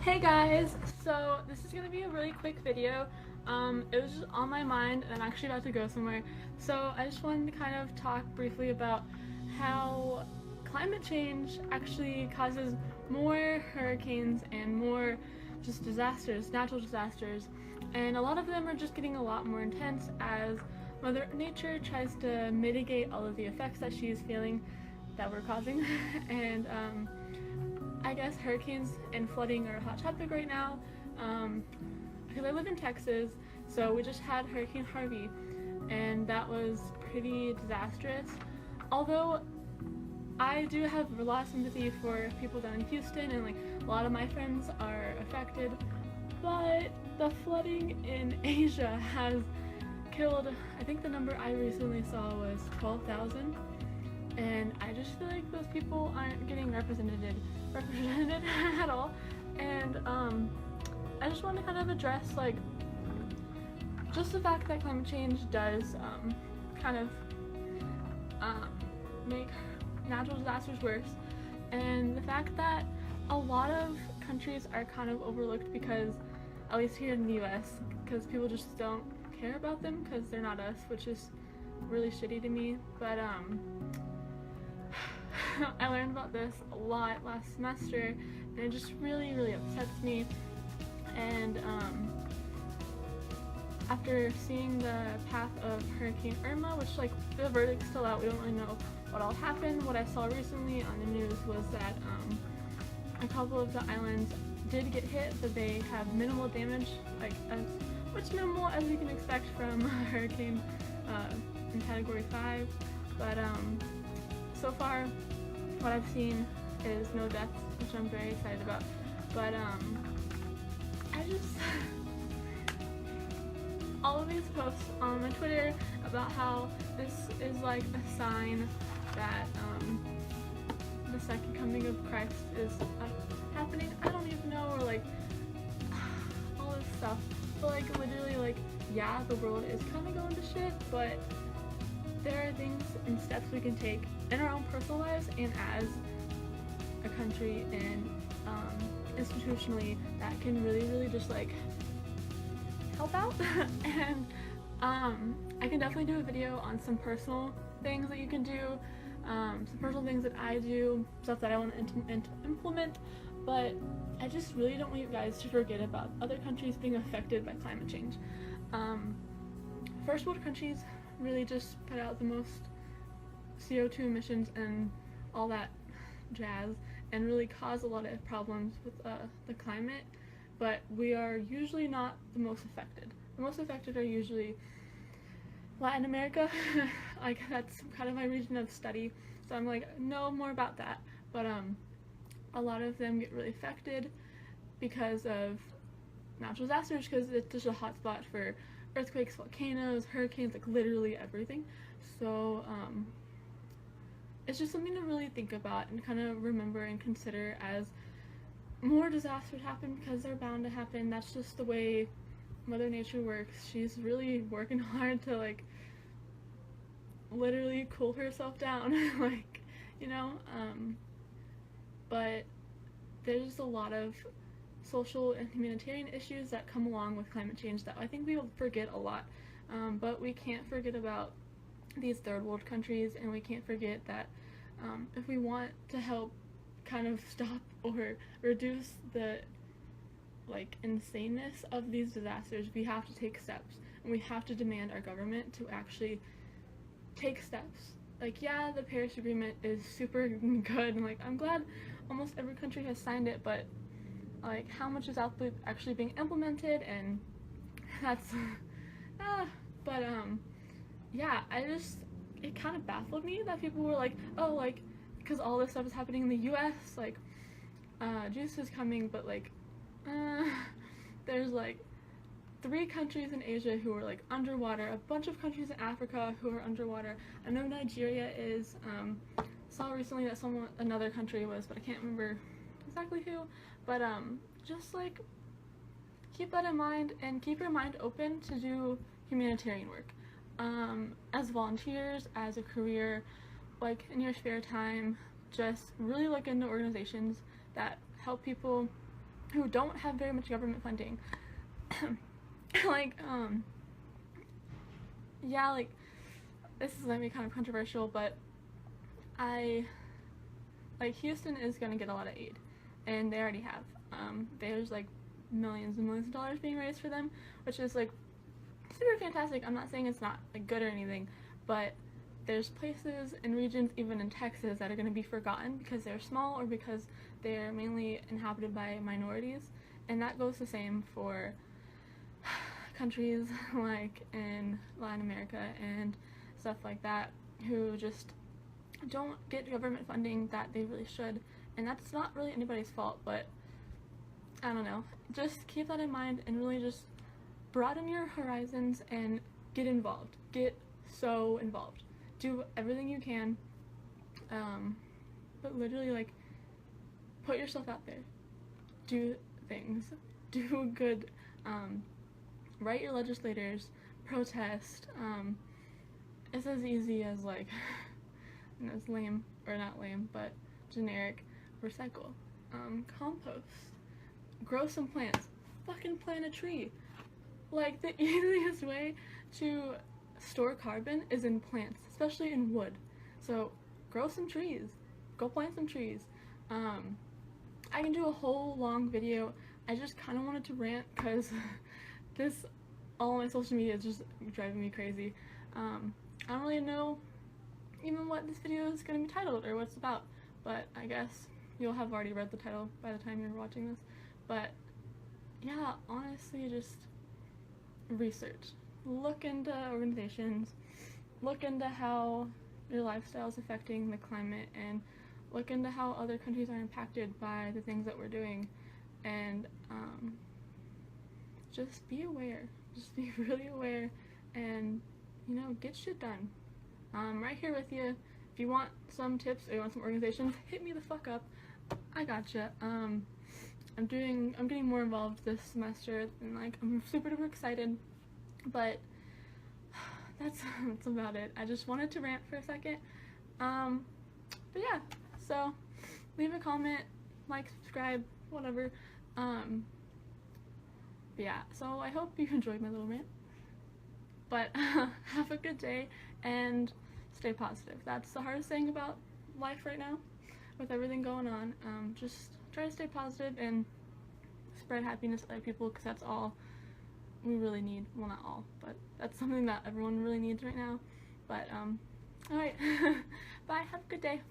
Hey guys! So this is going to be a really quick video. It was just on my mind and I'm actually about to go somewhere. So I just wanted to kind of talk briefly about how climate change actually causes more hurricanes and more just disasters, natural disasters. And a lot of them are just getting a lot more intense as Mother Nature tries to mitigate all of the effects that she is feeling that we're causing. and I guess hurricanes and flooding are a hot topic right now because I live in Texas, so we just had Hurricane Harvey and that was pretty disastrous. Although I do have a lot of sympathy for people down in Houston and like a lot of my friends are affected, but the flooding in Asia has killed, I think the number I recently saw was 12,000. And I just feel like those people aren't getting represented at all. And I just want to kind of address like just the fact that climate change does kind of make natural disasters worse, and the fact that a lot of countries are kind of overlooked because, at least here in the US, because people just don't care about them because they're not us, which is really shitty to me. But I learned about this a lot last semester and it just really upsets me. And after seeing the path of Hurricane Irma, which like the verdict's still out, we don't really know what all happened. What I saw recently on the news was that a couple of the islands did get hit, but they have minimal damage, like as much minimal as you can expect from a hurricane in Category 5. But so far, what I've seen is no deaths, which I'm very excited about. But I just all of these posts on my Twitter about how this is like a sign that the second coming of Christ is happening. I don't even know, or like all this stuff. But like literally, like yeah, the world is kind of going to shit, but there are things and steps we can take in our own personal lives and as a country and institutionally that can really just like help out. And I can definitely do a video on some personal things that you can do, some personal things that I do, stuff that I want to implement, but I just really don't want you guys to forget about other countries being affected by climate change. First world countries really just put out the most CO2 emissions and all that jazz and really cause a lot of problems with the climate, but we are usually not the most affected. The most affected are usually Latin America. Like that's kind of my region of study, so I'm like know more about that, but a lot of them get really affected because of natural disasters, because it's just a hot spot for earthquakes, volcanoes, hurricanes, like literally everything. So it's just something to really think about and kind of remember and consider as more disasters happen, because they're bound to happen. That's just the way Mother Nature works. She's really working hard to like literally cool herself down. Like, you know, but there's a lot of social and humanitarian issues that come along with climate change that I think we forget a lot. But we can't forget about these third world countries, and we can't forget that if we want to help kind of stop or reduce the like insaneness of these disasters, we have to take steps, and we have to demand our government to actually take steps. Like, yeah, the Paris Agreement is super good, and like I'm glad almost every country has signed it, but like how much is actually being implemented, and that's but yeah, it kind of baffled me that people were like, oh, like because all this stuff is happening in the US, like Jesus is coming, but like there's like 3 countries in Asia who are like underwater, a bunch of countries in Africa who are underwater. I know Nigeria is. Saw recently that another country was, but I can't remember exactly who. But just like keep that in mind and keep your mind open to do humanitarian work as volunteers, as a career, like in your spare time. Just really look into organizations that help people who don't have very much government funding. Like, yeah, like, this is gonna be kind of controversial, but like, Houston is gonna get a lot of aid, and they already have. There's, like, millions and millions of dollars being raised for them, which is, like, super fantastic. I'm not saying it's not, like, good or anything, but there's places and regions, even in Texas, that are going to be forgotten because they're small or because they're mainly inhabited by minorities, and that goes the same for countries like in Latin America and stuff like that, who just don't get government funding that they really should, and that's not really anybody's fault, but I don't know. Just keep that in mind and really just broaden your horizons and get involved. Get so involved. Do everything you can, but literally, like, put yourself out there. Do things. Do good. Write your legislators. Protest. It's as easy as, like, and it's lame, or not lame, but generic. Recycle. Compost. Grow some plants. Fucking plant a tree. Like, the easiest way to store carbon is in plants, especially in wood. So grow some trees. Go plant some trees. I can do a whole long video. I just kind of wanted to rant because all my social media is just driving me crazy. I don't really know even what this video is going to be titled or what it's about, but I guess you'll have already read the title by the time you're watching this. But yeah, honestly, just research. Look into organizations, look into how your lifestyle is affecting the climate, and look into how other countries are impacted by the things that we're doing, and just be aware. Just be really aware, and, you know, get shit done. I'm right here with you. If you want some tips or you want some organizations, hit me the fuck up. I gotcha. I'm getting more involved this semester, and, like, I'm super duper excited, but that's about it. I just wanted to rant for a second. But yeah, so leave a comment, like, subscribe, whatever. But yeah, so I hope you enjoyed my little rant. But have a good day and stay positive. That's the hardest thing about life right now, with everything going on. Just try to stay positive and spread happiness to other people, because that's all we really need. Well, not all, but that's something that everyone really needs right now. But alright, bye, have a good day.